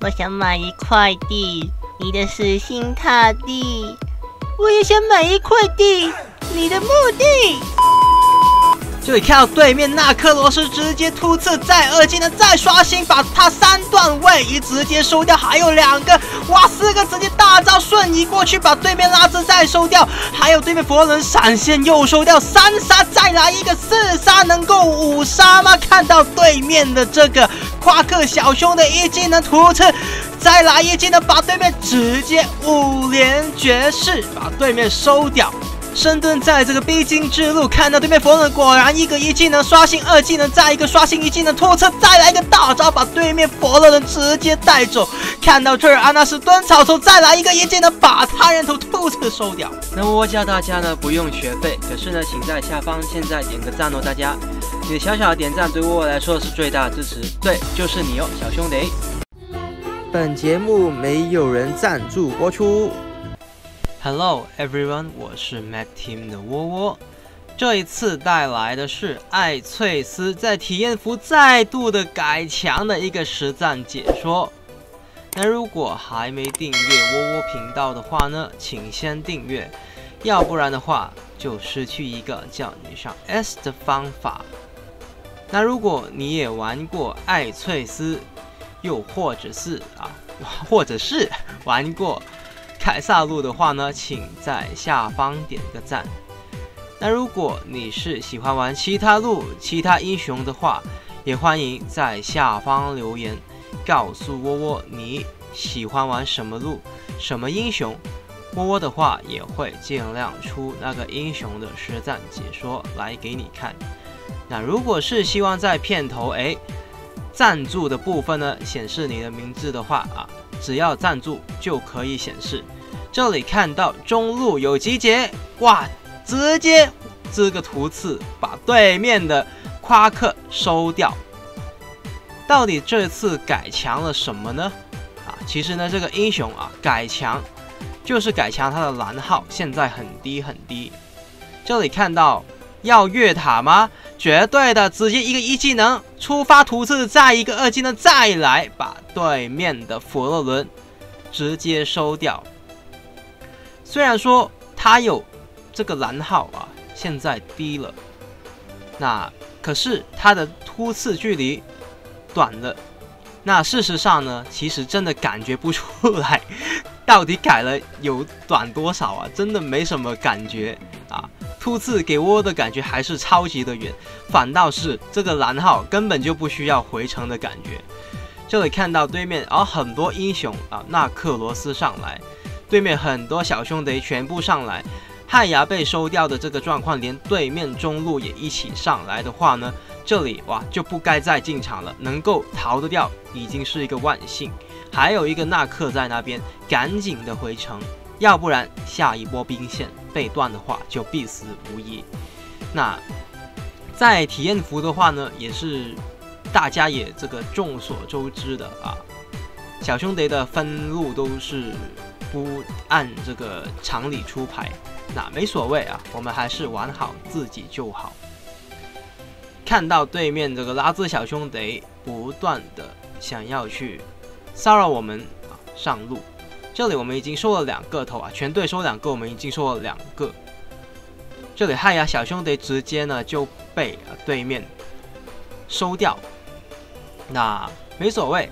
我想买一块地，你的死心塌地。我也想买一块地，你的墓地。这里看到对面纳克罗斯直接突刺，再二技能再刷新，把他3段位移直接收掉，还有2个，哇，4个直接大招瞬移过去，把对面拉兹再收掉，还有对面佛伦闪现又收掉，3杀再来一个4杀，能够5杀吗？看到对面的这个夸克小兄的一技能突刺，再来一技能把对面直接5连绝世，把对面收掉。深蹲在这个必经之路，看到对面佛伦果然一个一技能刷新2技能，再一个刷新1技能突刺，再来一个大招把对面佛伦直接带走。看到这儿，阿纳斯蹲草头，再来一个一技能把他人头突刺收掉。那我教大家呢不用学费，可是呢请在下方现在点个赞哦，大家，你的小小的点赞对我来说是最大的支持，对，就是你哦，小兄弟。本节目没有人赞助播出。Hello everyone， 我是 Mac Team 的窝窝，这一次带来的是艾翠斯在体验服再度的改强的一个实战解说。那如果还没订阅窝窝频道的话呢，请先订阅，要不然的话就失去一个叫你上 S 的方法。那如果你也玩过艾翠斯，又或者是玩过凯撒路的话呢，请在下方点个赞。那如果你是喜欢玩其他路、其他英雄的话，也欢迎在下方留言，告诉窝窝你喜欢玩什么路、什么英雄。窝窝的话也会尽量出那个英雄的实战解说来给你看。那如果是希望在片头赞助的部分呢显示你的名字的话只要赞助就可以显示。这里看到中路有集结，哇，直接这个突刺把对面的夸克收掉。到底这次改强了什么呢？其实呢这个英雄改强就是改强他的蓝耗，现在很低很低。这里看到要越塔吗？绝对的，直接一个1技能出发突刺，再一个2技能再来把对面的佛罗伦直接收掉。虽然说他有这个蓝耗现在低了，那可是他的突刺距离短了。那事实上呢，其实真的感觉不出来，到底改了有短多少真的没什么感觉突刺给我的感觉还是超级的远，反倒是这个蓝耗根本就不需要回城的感觉。这里看到对面很多英雄纳克罗斯上来，对面很多小兄弟全部上来，汉牙被收掉的这个状况，连对面中路也一起上来的话呢，这里就不该再进场了，能够逃得掉已经是一个万幸。还有一个纳克在那边，赶紧的回城，要不然下一波兵线被断的话就必死无疑。那在体验服的话呢，也是大家也这个众所周知的小兄弟的分路都是不按这个常理出牌，那没所谓我们还是玩好自己就好。看到对面这个拉兹小兄弟不断的想要去骚扰我们上路，这里我们已经收了2个头全队收2个，我们已经收了2个。这里汉牙小兄弟直接呢就被对面收掉，那没所谓。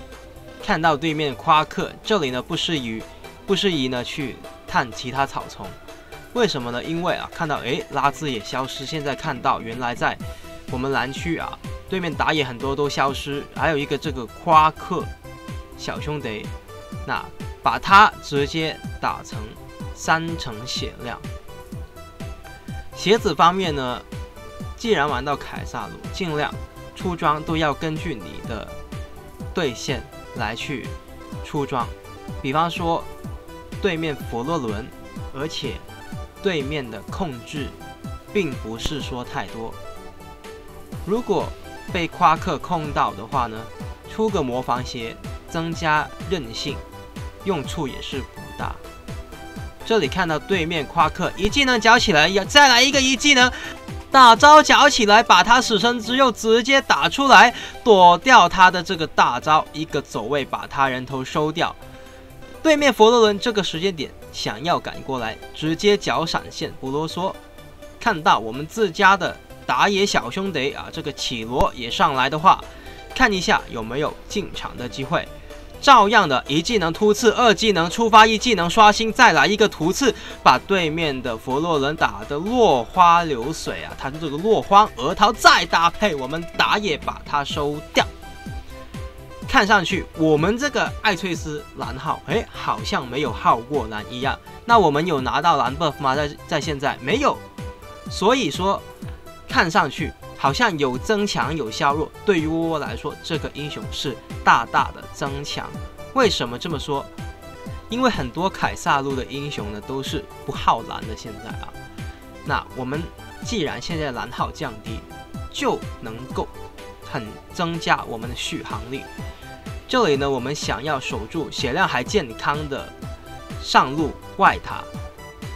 看到对面夸克，这里呢不适宜呢去探其他草丛，为什么呢？因为看到拉兹也消失，现在看到原来在我们蓝区对面打野很多都消失，还有一个这个夸克小兄弟，那把他直接打成3成血量。鞋子方面呢，既然玩到凯撒路，尽量出装都要根据你的对线来去出装。比方说对面佛罗伦，而且对面的控制并不是说太多，如果被夸克控到的话呢，出个魔防鞋增加韧性，用处也是不大。这里看到对面夸克一技能搅起来，再来一个一技能，大招搅起来，把他死神之右直接打出来，躲掉他的这个大招，一个走位把他人头收掉。对面佛罗伦这个时间点想要赶过来，直接搅闪现，不啰嗦。看到我们自家的打野小兄弟啊，这个绮罗也上来的话，看一下有没有进场的机会。照样的一技能突刺，二技能触发，一技能刷新，再来一个突刺，把对面的佛罗伦打得落花流水啊！他的这个落荒而逃，再搭配我们打野把他收掉。看上去我们这个艾翠丝蓝耗，好像没有耗过蓝一样。那我们有拿到蓝 buff 吗？在现在没有，所以说看上去好像有增强有削弱，对于窝窝来说，这个英雄是大大的增强。为什么这么说？因为很多凯撒路的英雄呢都是不耗蓝的。现在啊，那我们既然现在蓝耗降低，就能够很增加我们的续航力。这里呢，我们想要守住血量还健康的上路外塔。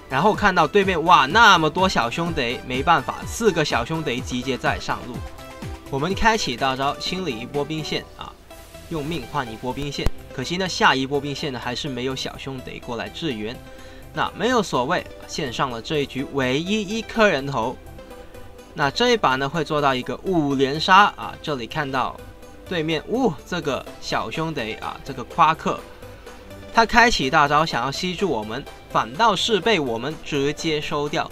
然后看到对面哇那么多小兄弟，没办法，4个小兄弟集结在上路。我们开启大招清理一波兵线啊，用命换一波兵线。可惜呢，下一波兵线呢还是没有小兄弟过来支援。那没有所谓，献上了这一局唯一1颗人头。那这一把呢会做到一个5连杀啊！这里看到对面这个小兄弟啊，这个夸克。他开启大招想要吸住我们，反倒是被我们直接收掉。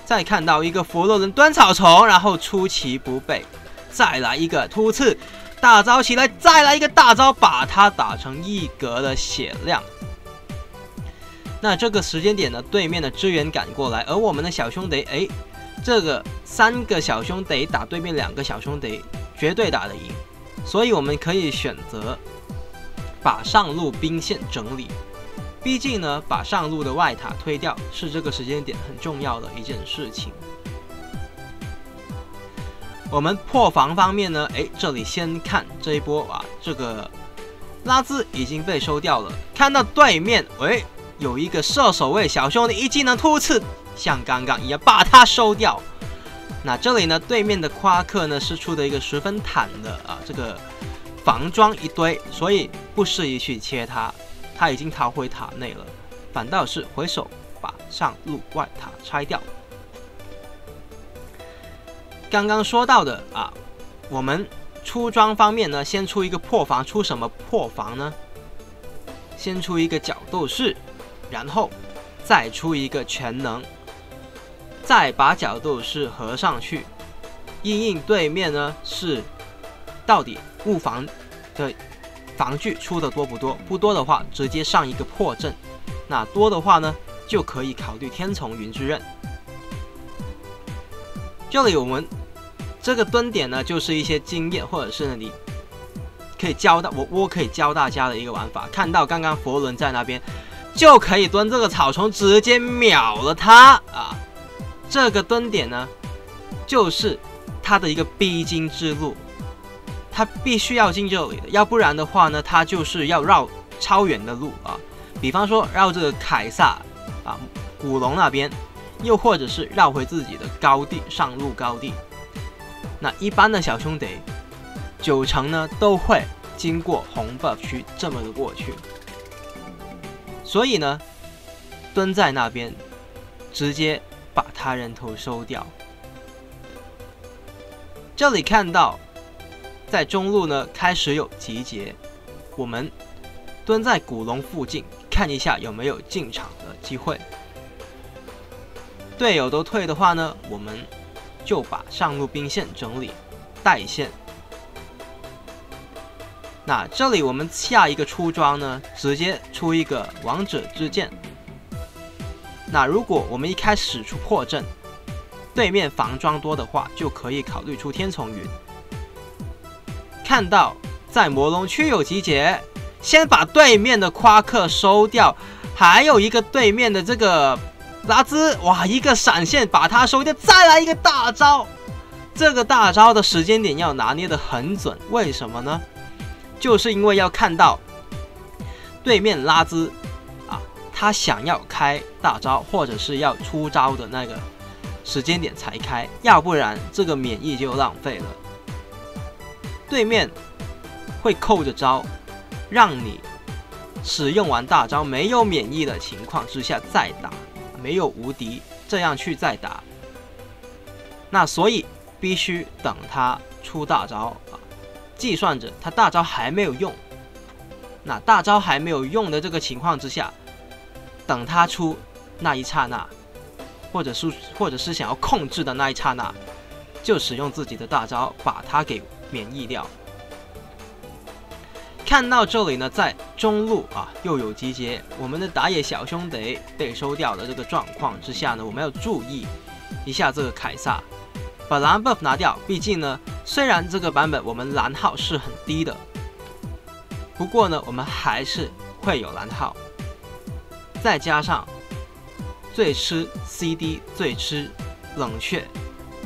再看到一个佛罗伦端草丛，然后出其不备，再来一个突刺，大招起来，再来一个大招，把他打成1格的血量。那这个时间点呢，对面的支援赶过来，而我们的小兄弟，这个3个小兄弟打对面2个小兄弟，绝对打得赢。所以我们可以选择把上路兵线整理，毕竟呢，把上路的外塔推掉是这个时间点很重要的一件事情。我们破防方面呢，这里先看这一波啊，这个拉兹已经被收掉了。看到对面，有一个射手位小兄弟一技能突刺，像刚刚一样把他收掉。那这里呢，对面的夸克呢是出的一个10分坦的啊，这个防装一堆，所以不适宜去切他，他已经逃回塔内了，反倒是回手把上路外塔拆掉。刚刚说到的啊，我们出装方面呢，先出一个破防，出什么破防呢？先出一个角斗士，然后再出一个全能。再把角斗士合上去，因应对面呢是到底物防的防具出的多不多？不多的话，直接上一个破阵；那多的话呢，就可以考虑天丛云之刃。这里我们这个蹲点呢，就是一些经验，或者是呢你可以教到我可以教大家的一个玩法。看到刚刚佛伦在那边，就可以蹲这个草丛，直接秒了他啊！这个蹲点呢，就是他的一个必经之路，他必须要进这里的，要不然的话呢，他就是要绕超远的路啊。比方说绕这个凯撒啊、古龙那边，又或者是绕回自己的高地上路高地。那一般的小兄弟9成呢都会经过红 buff 区这么的过去，所以呢，蹲在那边直接把他人头收掉。这里看到在中路呢开始有集结，我们蹲在古龙附近看一下有没有进场的机会。队友都退的话呢，我们就把上路兵线整理带线。那这里我们下一个出装呢，直接出一个王者之剑。那如果我们一开始出破阵，对面防装多的话，就可以考虑出天丛云。看到在魔龙区有集结，先把对面的夸克收掉，还有一个对面的这个拉兹，哇，一个闪现把他收掉，再来一个大招。这个大招的时间点要拿捏得很准，为什么呢？就是因为要看到对面拉兹啊，他想要开大招或者是要出招的那个时间点才开，要不然这个免疫就浪费了。对面会扣着招，让你使用完大招没有免疫的情况之下再打，没有无敌，这样去再打。那所以必须等他出大招啊，计算着他大招还没有用，那大招还没有用的这个情况之下，等他出那一刹那，或者是想要控制的那一刹那，就使用自己的大招把他给免疫掉。看到这里呢，在中路啊又有集结，我们的打野小兄弟被收掉的这个状况之下呢，我们要注意一下这个凯撒，把蓝 buff 拿掉。毕竟呢，虽然这个版本我们蓝耗是很低的，不过呢，我们还是会有蓝耗，再加上最吃 CD 最吃冷却，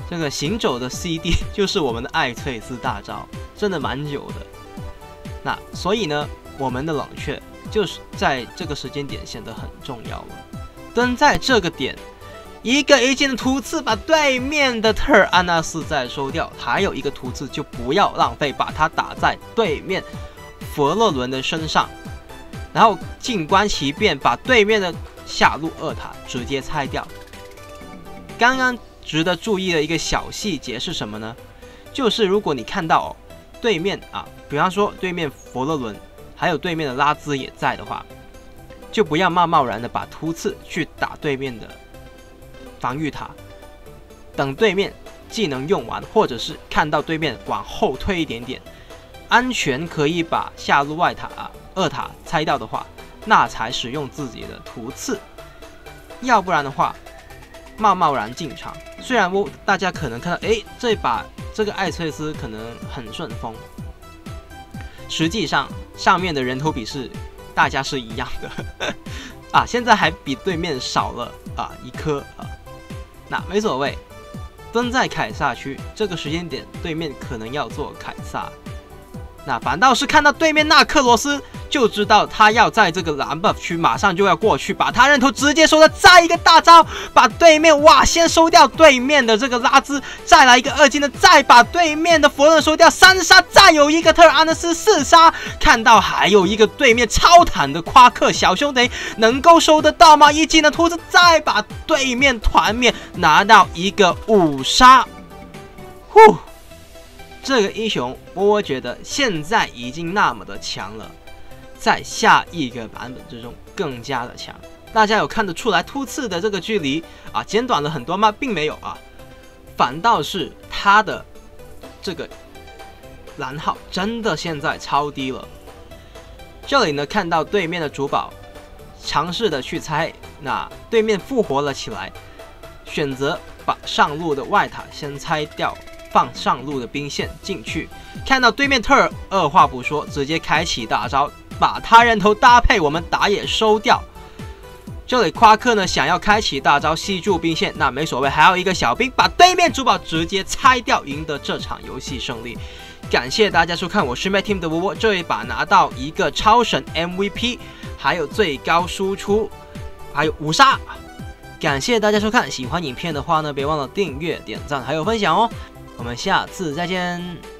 这个行走的 CD 就是我们的艾翠斯大招，真的蛮久的。那所以呢，我们的冷却就是在这个时间点显得很重要了。蹲在这个点，一个一键的突刺把对面的特尔安纳斯再收掉，还有一个突刺就不要浪费，把它打在对面佛勒伦的身上，然后静观其变，把对面的下路2塔直接拆掉。刚刚值得注意的一个小细节是什么呢？就是如果你看到对面啊，比方说对面佛勒伦还有对面的拉兹也在的话，就不要贸然的把突刺去打对面的防御塔，等对面技能用完，或者是看到对面往后退一点点，安全可以把下路外塔2塔拆掉的话，那才使用自己的突刺。要不然的话，贸然进场，虽然大家可能看到这把这个艾翠斯可能很顺风，实际上上面的人头比是大家是一样的啊，现在还比对面少了1颗啊，那没所谓。蹲在凯撒区这个时间点，对面可能要做凯撒，那反倒是看到对面那克罗斯，就知道他要在这个蓝 buff 区马上就要过去，把他人头直接收掉，再一个大招把对面先收掉对面的这个拉兹，再来一个2技能，再把对面的佛伦收掉，3杀，再有一个特尔安德斯4杀，看到还有一个对面超坦的夸克小兄弟能够收得到吗？1技能突刺，再把对面团灭，拿到一个5杀，这个英雄我觉得现在已经那么的强了，在下一个版本之中更加的强。大家有看得出来突刺的这个距离减短了很多吗？并没有反倒是他的这个蓝耗真的现在超低了。这里呢，看到对面的主堡尝试的去拆，那对面复活了起来，选择把上路的外塔先拆掉，放上路的兵线进去，看到对面特尔二话不说，直接开启大招，把他人头搭配我们打野收掉。这里夸克呢想要开启大招吸住兵线，那没所谓，还有一个小兵把对面主堡直接拆掉，赢得这场游戏胜利。感谢大家收看，我是 MyTeam 的窝窝，这一把拿到一个超神 MVP， 还有最高输出，还有5杀。感谢大家收看，喜欢影片的话呢，别忘了订阅、点赞还有分享哦。我们下次再见。